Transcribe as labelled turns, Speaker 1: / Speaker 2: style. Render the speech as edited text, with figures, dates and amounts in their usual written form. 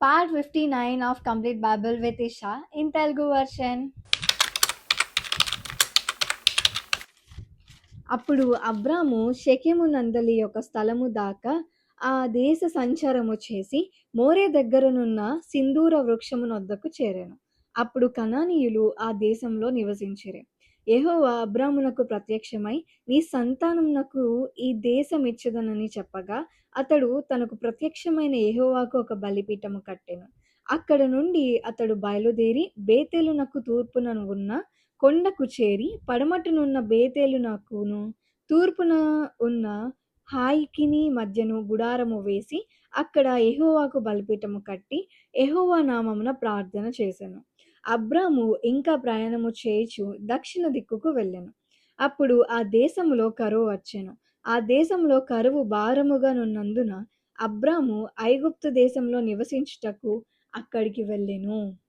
Speaker 1: Part 59 of Complete Bible with Isha in Telugu version. అప్పుడు అబ్రాము షెకెము నందలి యొక్క స్థలము దాకా ఆ దేశ సంచారము చేసి మోరే దగ్గరనున్న సింధూర వృక్షమునొద్దకు చేరెను. అప్పుడు కనానీయులు ఆ దేశంలో నివసించిరి. యెహోవా అబ్రామునకు ప్రత్యక్షమై నీ సంతానమునకు ఈ దేశం ఇచ్చెదనని చెప్పగా అతడు తనకు ప్రత్యక్షమైన యెహోవాకు ఒక బలిపీఠము కట్టెను. అక్కడ నుండి అతడు బయలుదేరి బేతేలునకు తూర్పున ఉన్న కొండకు చేరి పడమటనున్న బేతేలునకును తూర్పున ఉన్న హాయికిని మధ్యను గుడారము వేసి అక్కడ యెహోవాకు బలిపీఠము కట్టి యెహోవా నామమున ప్రార్థన చేసెను. అబ్రాము ఇంకా ప్రయాణము చేయుచు దక్షిణ దిక్కుకు వెళ్ళెను. అప్పుడు ఆ దేశములో కరువు వచ్చెను. ఆ దేశంలో కరువు భారముగా నున్నందున అబ్రాము ఐగుప్తు దేశంలో నివసించుటకు అక్కడికి వెళ్ళెను.